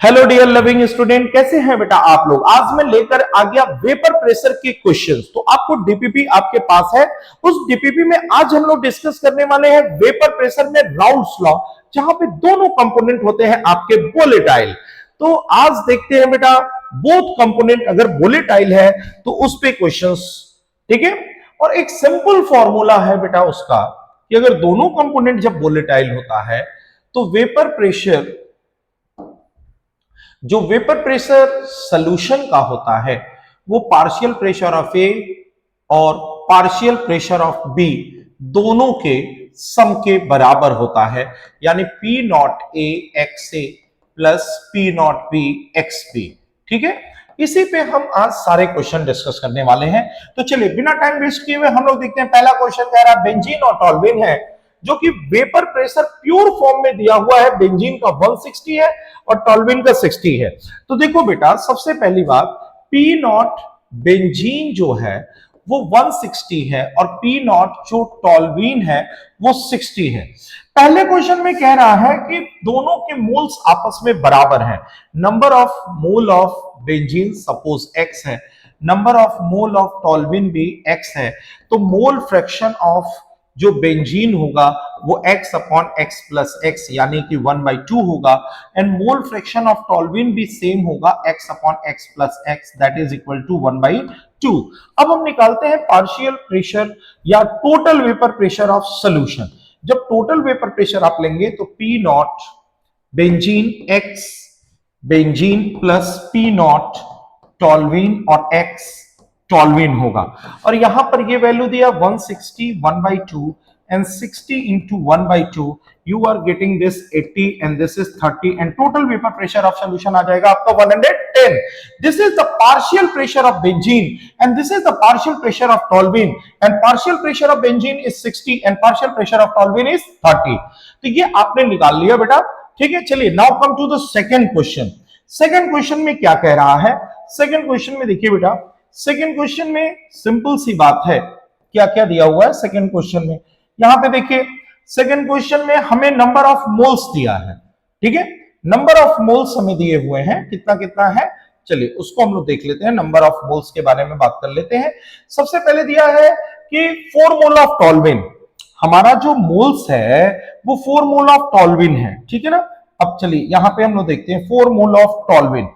Hello dear loving student, कैसे हैं बेटा आप लोग। आज मैं लेकर आ गया वेपर प्रेशर के क्वेश्चंस। तो आपको डीपीपी आपके पास है। उस डीपीपी में आज हम लोग डिस्कस करने वाले हैं वेपर प्रेशर में राउल्स लॉ, जहां पे दोनों कंपोनेंट होते हैं आपके वोलेटाइल। तो आज देखते हैं बेटा, बोथ कंपोनेंट अगर वोलेटाइल है तो उस पे क्वेश्चंस, ठीक है। और एक सिंपल फॉर्मूला है बेटा उसका कि अगर दोनों कंपोनेंट जब वोलेटाइल होता है तो वेपर प्रेशर, जो वेपर प्रेशर सॉल्यूशन का होता है वो पार्शियल प्रेशर ऑफ ए और पार्शियल प्रेशर ऑफ बी दोनों के सम के बराबर होता है, यानी p nought a x a plus p nought b x b. ठीक है, इसी पे हम आज सारे क्वेश्चन डिस्कस करने वाले हैं। तो चलिए बिना टाइम वेस्ट किए हुए हम लोग देखते हैं। पहला क्वेश्चन कह रहा है बेंजीन और टॉल्यूइन है, जो कि वेपर प्रेशर प्योर फॉर्म में दिया हुआ है। बेंजीन का 160 है और टॉल्यूइन का 60 है। तो देखो बेटा, सबसे पहली बात, पी नॉट बेंजीन जो है वो 160 है और पी नॉट जो टॉल्यूइन है वो 60 है। पहले क्वेश्चन में कह रहा है कि दोनों के मोल्स आपस में बराबर हैं। Number of mole of benzene suppose x है, number of mole of toluene भी x है, तो मोल फ्रैक्शन ऑफ जो बेंजीन होगा वो x upon x plus x यानी कि 1/2 होगा, and mole fraction of toluene भी सेम होगा x upon x plus x, that is equal to 1/2। अब हम निकालते हैं पार्शियल प्रेशर या total vapour pressure of solution. जब टोटल वेपर प्रेशर आप लेंगे तो P not benzene x benzene plus P not toluene और x टॉल्यूइन होगा। और यहां पर ये वैल्यू दिया 160 1/2 and 60 into 1/2, you are getting this 80 and this is 30 and total vapor pressure of solution आ जाएगा आपका 110। This is the partial pressure of benzene and this is the partial pressure of toluene and partial pressure of benzene is 60 and partial pressure of toluene is 30। तो ये आपने निकाल लिया बेटा, ठीक है। चलिए now come to the second question. Second question में क्या कह रहा है? सेकंड क्वेश्चन में देखिए बेटा, सेकंड क्वेश्चन में सिंपल सी बात है, क्या क्या दिया हुआ है सेकंड क्वेश्चन में। यहां पे देखिए, सेकंड क्वेश्चन में हमें नंबर ऑफ मोल्स दिया है, ठीक है। नंबर ऑफ मोल्स हमें दिए हुए हैं, कितना कितना है, चलिए उसको हम लोग देख लेते हैं। नंबर ऑफ मोल्स के बारे में बात कर लेते हैं। सबसे पहले दिया है कि 4 मोल ऑफ टॉल्यूइन, हमारा जो मोल्स है वो 4 मोल ऑफ टॉल्यूइन है, ठीक है ना। अब चलिए यहां पे हम लोग देखते हैं 4 mole of toluene.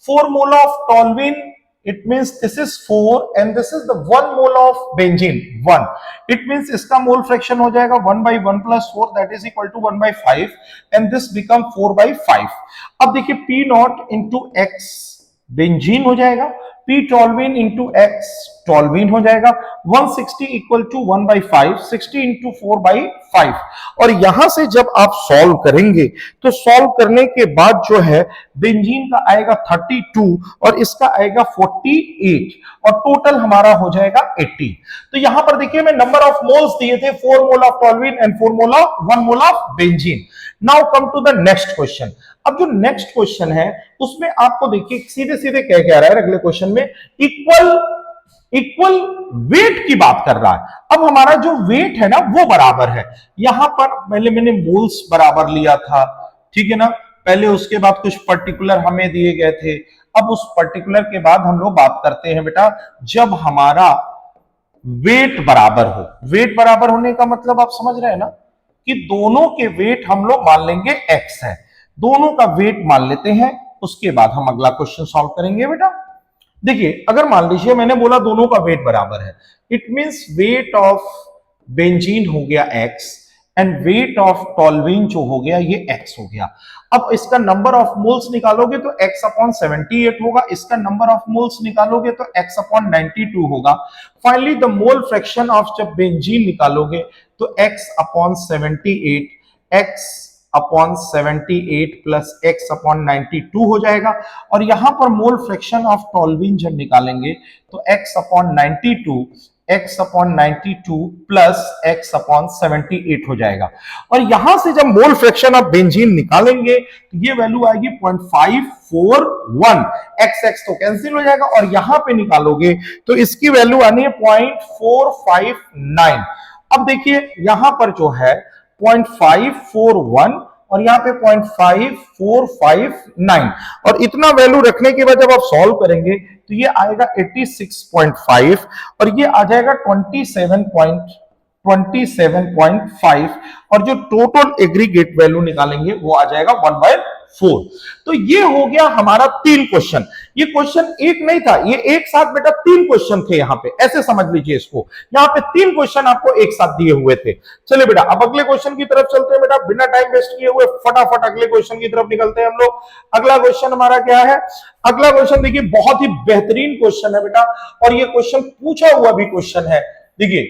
4 mole of toluene, it means this is 4 and this is the 1 mole of benzene 1, it means इसका मोल फ्रैक्शन हो जाएगा 1/1 plus 4 that is equal to 1/5 and this become 4/5। अब देखिए P not into x benzene हो जाएगा, P toluene into x toluene हो जाएगा, 160 equal to 1/5, 60 into 4/5। और यहां से जब आप सॉल्व करेंगे तो सॉल्व करने के बाद जो है बेंजीन का आएगा 32 और इसका आएगा 48 और टोटल हमारा हो जाएगा 80। तो यहां पर देखिए मैं नंबर ऑफ मोल्स दिए थे 4 mole of toluene and 1 mole of benzene. Now come to the next question. अब जो नेक्स्ट क्वेश्चन है उसमें आपको देखिए सीधे सीधे क्या कह रहा है अगले क्वेश्चन में, इक्वल वेट की बात कर रहा है। अब हमारा जो वेट है ना वो बराबर है। यहां पर पहले मैंने मोल्स बराबर लिया था, ठीक है ना। पहले उसके बाद कुछ पर्टिकुलर हमें दिए गए थे। अब उस पर्टिकुलर के बाद हम लोग बात करते हैं बेटा, जब हमारा वेट बराबर हो। वेट बराबर होने का मतलब आप समझ रहे हैं ना, कि दोनों के वेट हम लोग मान लेंगे x है, दोनों का वेट मान लेते हैं, उसके बाद हम अगला क्वेश्चन सॉल्व करेंगे बेटा। देखिए अगर मान लीजिए मैंने बोला दोनों का वेट बराबर है, it means weight of benzene हो गया x and weight of toluene जो हो गया ये x हो गया। अब इसका नंबर ऑफ मोल्स निकालोगे तो x अपॉन 78 होगा, इसका नंबर ऑफ मोल्स निकालोगे तो x अपॉन 92 होगा। Finally the mole fraction of जब बेंजीन निकालोगे तो x upon 78, x upon 78 plus x upon 92 हो जाएगा। और यहां पर मोल फ्रैक्शन ऑफ टॉल्यूइन जब निकालेंगे तो x upon 92, x upon 92 plus x upon 78 हो जाएगा। और यहां से जब मोल फ्रैक्शन ऑफ बेंजीन निकालेंगे तो ये वैल्यू आएगी 0.541, x तो कैंसिल हो जाएगा और यहां पे निकालोगे तो इसकी वैल्यू आनी है 0.459। अब देखिए यहां पर जो है 0.541 और यहाँ पे 0.5459 और इतना वैल्यू रखने के बाद जब आप सॉल्व करेंगे तो ये आएगा 86.5 और ये आ जाएगा 27.5 और जो टोटल एग्रीगेट वैल्यू निकालेंगे वो आ जाएगा 1/4। तो ये हो गया हमारा 3 क्वेश्चन। ये क्वेश्चन एक नहीं था, ये एक साथ बेटा 3 क्वेश्चन थे यहाँ पे, ऐसे समझ लीजिए इसको। यहाँ पे 3 क्वेश्चन आपको एक साथ दिए हुए थे। चलिए बेटा अब अगले क्वेश्चन की तरफ चलते हैं बेटा, बिना टाइम वेस्ट किए हुए फटाफट अगले क्वेश्चन की तरफ निकलते हैं हम लोग। अगला क्वेश्चन हमारा क्या है? अगला क्वेश्चन देखिए बहुत ही बेहतरीन क्वेश्चन है बेटा, और ये क्वेश्चन पूछा हुआ भी क्वेश्चन है। देखिए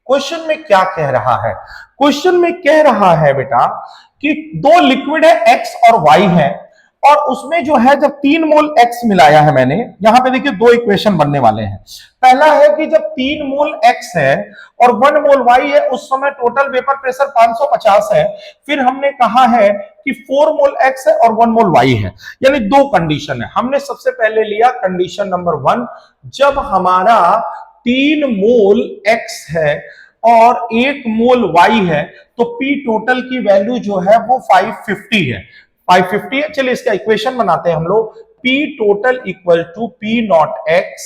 क्वेश्चन में क्या कह रहा है? क्वेश्चन में कह रहा है बेटा कि 2 लिक्विड है एक्स और वाई है, और उसमें जो है जब 3 मोल एक्स मिलाया है मैंने, यहां पे देखिए 2 इक्वेशन बनने वाले हैं। पहला है कि जब 3 मोल एक्स है और 1 मोल वाई है, उस समय टोटल वेपर प्रेशर 550 है। फिर हमने कहा है कि 4 मोल एक्स है और 1 मोल वाई है, यानी 2 कंडीशन है। हमने सबसे पहले लिया कंडीशन नंबर 1, जब हमारा 3 मोल एक्स है और 1 मोल वाई है तो पी टोटल की वैल्यू जो है वो 550 है। 550 है। चलिए इसका इक्वेशन बनाते हैं हम लोग। P total equal to p nought x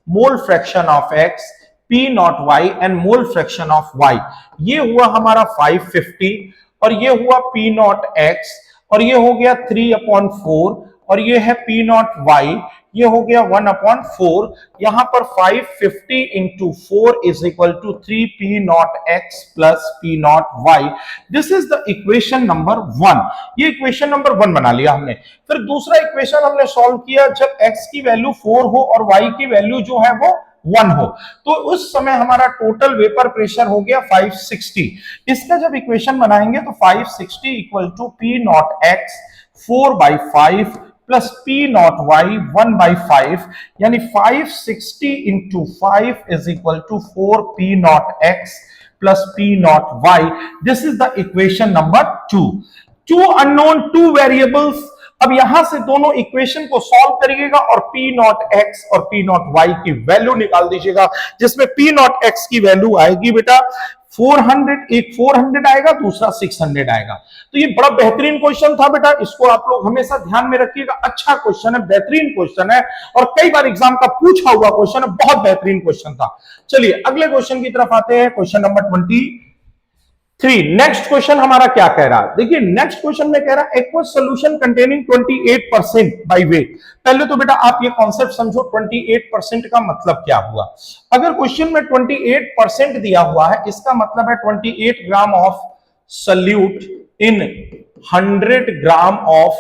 mole fraction of x p nought y and mole fraction of y. ये हुआ हमारा 550 और ये हुआ पी नॉट एक्स और ये हो गया 3/4 और ये है पी नॉट वाई, ये हो गया 1/4। यहां पर 550 into 4 is equal to 3 p nought x plus p nought y. This is the equation number 1। ये इक्वेशन नंबर 1 बना लिया हमने। फिर दूसरा इक्वेशन हमने सॉल्व किया, जब एक्स की वैल्यू 4 हो और वाई की वैल्यू जो है वो 1 हो, तो उस समय हमारा टोटल वेपर प्रेशर हो गया 560। इसका जब इक्वेशन बनाएंगे तो 560 equal to p nought x 4/5 plus p nought y 1/5, यानी 560 into 5 is equal to 4 p nought x plus p nought y. This is the equation number 2। 2 unknown 2 variables. अब यहां से दोनों इक्वेशन को सॉल्व करिएगा और पी नॉट एक्स और p nought y की वैल्यू निकाल दीजिएगा, जिसमें पी नॉट एक्स की वैल्यू आएगी बेटा 400, एक 400 आएगा, दूसरा 600 आएगा। तो ये बड़ा बेहतरीन क्वेश्चन था बेटा, इसको आप लोग हमेशा ध्यान में रखिएगा। अच्छा क्वेश्चन है, बेहतरीन क्वेश्चन है और कई बार एग्जाम का पूछा हुआ क्वेश्चन है, बहुत बेहतरीन क्वेश्चन था। चलिए अगले क्वेश्चन की तरफ आते हैं, क्वेश्चन नंबर 23। नेक्स्ट क्वेश्चन हमारा क्या कह रहा है? देखिए नेक्स्ट क्वेश्चन में कह रहा है aqueous solution containing 28% by weight. पहले तो बेटा आप ये कॉन्सेप्ट समझो, 28% का मतलब क्या हुआ। अगर क्वेश्चन में 28% दिया हुआ है, इसका मतलब है 28 gram of solute in 100 gram of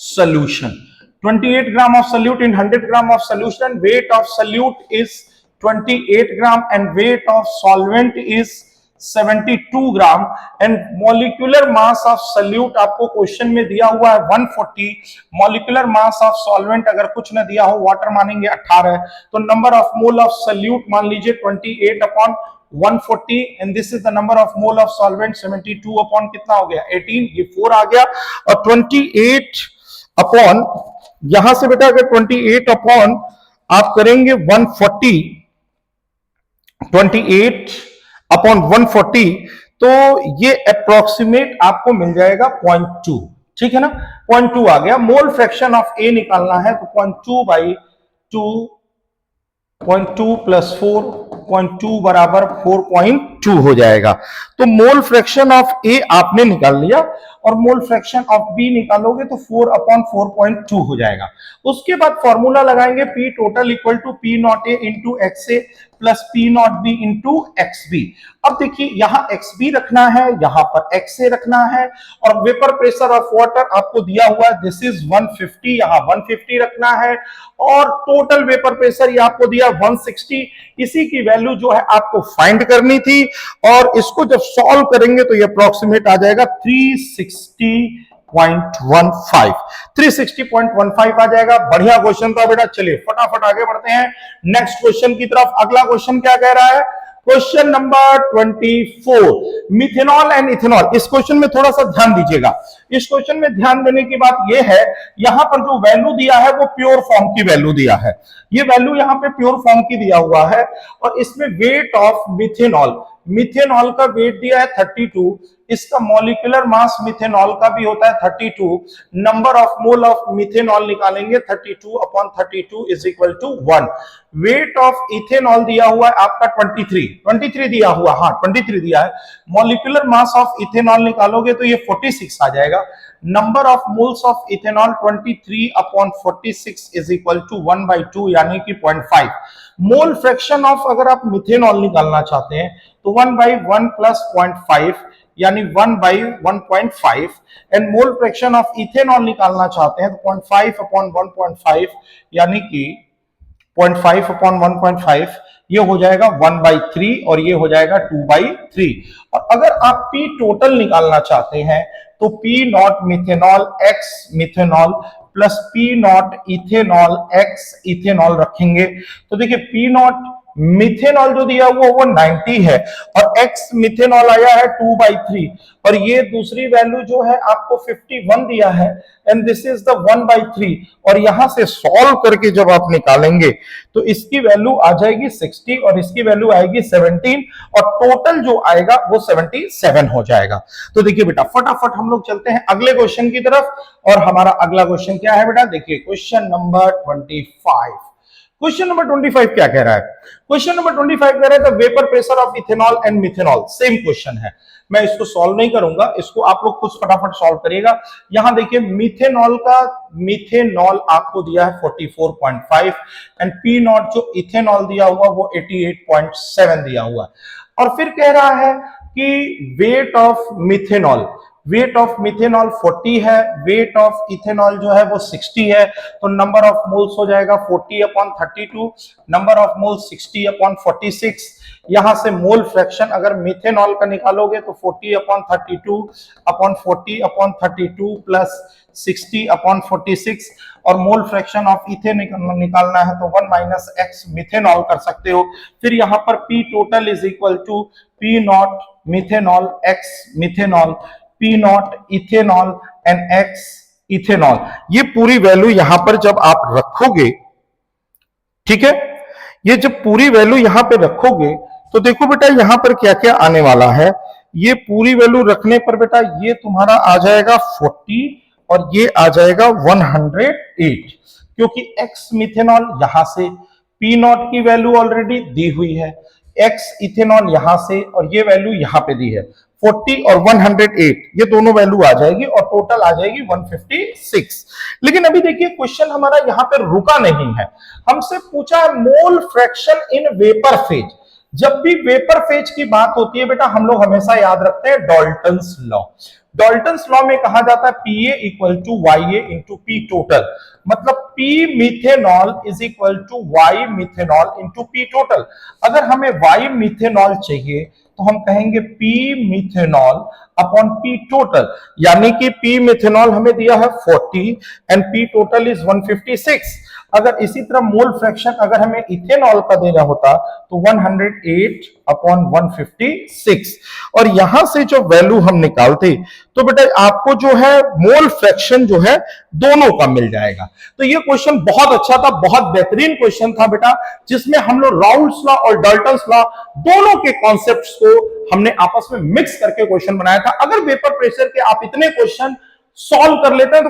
solution. 28 gram of solute in 100 gram of solution, weight of solute is 28 gram and weight of solvent is 72 gram and molecular mass of solute आपको question में दिया हुआ है 140। Molecular mass of solvent अगर कुछ न दिया हो, वाटर मानेंगे 18, तो number of mole of solute मान लीजिए 28/140 and this is the number of mole of solvent 72 upon कितना हो गया 18, ये 4 आ गया। और 28 अपॉन यहां से बेटा अगर 28 अपॉन आप करेंगे 140, 28 अपॉन 140, तो ये अप्रोक्सीमेट आपको मिल जाएगा 0.2। ठीक है ना, 0.2 आ गया। मोल फ्रैक्शन ऑफ ए निकालना है तो 0.2/2, 0.2 प्लस 4, 0.2 बराबर 4.2 हो जाएगा। तो मोल फ्रैक्शन ऑफ ए आपने निकाल लिया और मोल फ्रैक्शन ऑफ बी निकालोगे तो 4/4.2 हो जाएगा। उसके बाद फॉर्मूला लगाएंगे p total equal to p nought a into x a plus p nought b into x b. अब देखिए यहां एक्स बी रखना है, यहां पर एक्स ए रखना है, और वेपर प्रेशर ऑफ वाटर आपको दिया हुआ है, दिस इज 150, यहां 150 रखना है, और टोटल वेपर प्रेशर ये आपको दिया 160। इसी की वैल्यू जो है आपको फाइंड करनी थी, और इसको जब सॉल्व करेंगे तो ये अप्रोक्सीमेट आ जाएगा 360.15 आ जाएगा। बढ़िया क्वेश्चन था बेटा। चलिए फटाफट आगे बढ़ते हैं नेक्स्ट क्वेश्चन की तरफ। अगला क्वेश्चन क्या कह रहा है? Question number 24, methanol and ethanol. इस क्वेश्चन में थोड़ा सा ध्यान दीजिएगा। इस क्वेश्चन में ध्यान देने की बात यह है, यहां पर जो वैल्यू दिया है वो प्योर फॉर्म की वैल्यू दिया है। ये वैल्यू यहां पे प्योर फॉर्म की दिया हुआ है, और इसमें वेट ऑफ मिथेनॉल, मिथेनॉल का वेट दिया है 32, इसका मॉलिक्यूलर मास मिथेनॉल का भी होता है 32, number of mole of methanol निकालेंगे 32 upon 32 is equal to 1। Weight of ethanol दिया हुआ है आपका 23 दिया हुआ, हाँ 23 दिया है। मॉलिक्यूलर मास ऑफ इथेनॉल निकालोगे तो ये 46 आ जाएगा। Number of moles of ethanol 23 upon 46 is equal to 1/2 यानी कि 0.5। मोल फ्रैक्शन ऑफ अगर आप मिथेनॉल निकालना चाहते हैं तो 1/1 प्लस 0.5 यानी 1/1.5 and mole fraction of ethanol निकालना चाहते हैं तो 0.5 अपॉन 1.5 यानी कि 0.5 अपॉन 1.5 ये हो जाएगा 1/3 और ये हो जाएगा 2/3। और अगर आप पी टोटल निकालना चाहते हैं तो P nought methanol x methanol plus p nought ethanol x ethanol रखेंगे तो देखिए पी नॉट मिथेनॉल जो दिया हुआ वो 90 है और एक्स मिथेनॉल आया है 2/3 और ये दूसरी वैल्यू जो है आपको 51 दिया है एंड दिस इज द 1/3 और यहां से सॉल्व करके जब आप निकालेंगे तो इसकी वैल्यू आ जाएगी 60 और इसकी वैल्यू आएगी 17 और टोटल जो आएगा वो 77 हो जाएगा। तो देखिए बेटा फटाफट हम लोग चलते हैं अगले क्वेश्चन की तरफ और हमारा अगला क्वेश्चन क्या है बेटा, देखिए क्वेश्चन नंबर 25। क्वेश्चन नंबर 25 क्या कह रहा है? क्वेश्चन नंबर 25 कह रहा है the vapour pressure of ethanol and methanol. Same question है, मैं इसको सॉल्व नहीं करूंगा, इसको आप लोग खुद फटाफट सॉल्व करिएगा। यहां देखिए मिथेनॉल आपको दिया है 44.5 एंड पी नॉट जो इथेनॉल दिया हुआ वो 88.7 दिया हुआ और फिर कह रहा है कि वेट ऑफ मिथेनॉल 40 है, वेट ऑफ इथेनॉल जो है वो 60 है तो नंबर ऑफ मोल्स हो जाएगा 40 upon 32, number of moles 60 upon 46। यहां से मोल फ्रैक्शन अगर मिथेनॉल का निकालोगे तो 40 upon 32 upon 40 upon 32 plus 60 upon 46 और मोल फ्रैक्शन ऑफ इथेन निकालना है तो 1 माइनस एक्स मिथेनॉल कर सकते हो। फिर यहां पर p total is equal to p nought methanol x methanol p nought ethanol and x ethanol. ये पूरी वैल्यू यहां पर जब आप रखोगे, ठीक है, ये जब पूरी वैल्यू यहां पे रखोगे तो देखो बेटा यहां पर क्या क्या आने वाला है। ये पूरी वैल्यू रखने पर बेटा ये तुम्हारा आ जाएगा 40 और ये आ जाएगा 108 क्योंकि एक्स मिथेनॉल यहां से, पी नॉट की वैल्यू ऑलरेडी दी हुई है, एक्स इथेनॉल यहां से और ये वैल्यू यहां पे दी है 40 और 108 ये दोनों वैल्यू आ जाएगी और टोटल आ जाएगी 156। लेकिन अभी देखिए क्वेश्चन हमारा यहां पर रुका नहीं है, हमसे पूछा है mole fraction in vapour phase. जब भी वेपर फेज की बात होती है बेटा हम लोग हमेशा याद रखते हैं डाल्टन्स लॉ। डाल्टन्स लॉ में कहा जाता है PA equal to Y into P total, मतलब P methanol is equal to Y methanol into P total. अगर हमें वाई मिथेनॉल चाहिए तो हम कहेंगे P methanol upon P total, यानी कि पी मिथेनॉल हमें दिया है 40 एंड पी टोटल इज 156। अगर इसी तरह मोल फ्रैक्शन अगर हमें इथेनॉल का देना होता तो 108 अपॉन 156 और यहां से जो वैल्यू हम निकालते तो बेटा आपको जो है मोल फ्रैक्शन जो है दोनों का मिल जाएगा। तो ये क्वेश्चन बहुत अच्छा था, बहुत बेहतरीन क्वेश्चन था बेटा, जिसमें हम लोग राउल्स लॉ और डाल्टन्स लॉ दोनों के कॉन्सेप्ट्स को हमने आपस में मिक्स करके क्वेश्चन बनाया था। अगर वेपर प्रेशर के आप इतने क्वेश्चन सॉल्व कर लेते हैं तो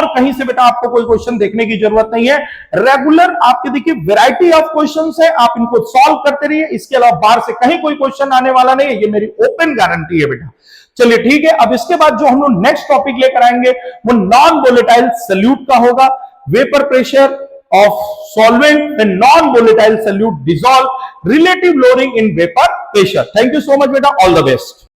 कहीं से बेटा आपको कोई क्वेश्चन देखने की जरूरत नहीं है। रेगुलर आपके देखिए वैरायटी ऑफ क्वेश्चंस है, आप इनको सॉल्व करते रहिए, इसके अलावा बाहर से कहीं कोई क्वेश्चन आने वाला नहीं है, ये मेरी ओपन गारंटी है बेटा। चलिए ठीक है, अब इसके बाद जो हम लोग नेक्स्ट टॉपिक लेकर आएंगे वो नॉन वोलेटाइल सॉल्यूट का होगा। Vapour pressure of solvent when non-volatile solute dissolve, relative lowering in vapor pressure. Thank you so much beta, all the best.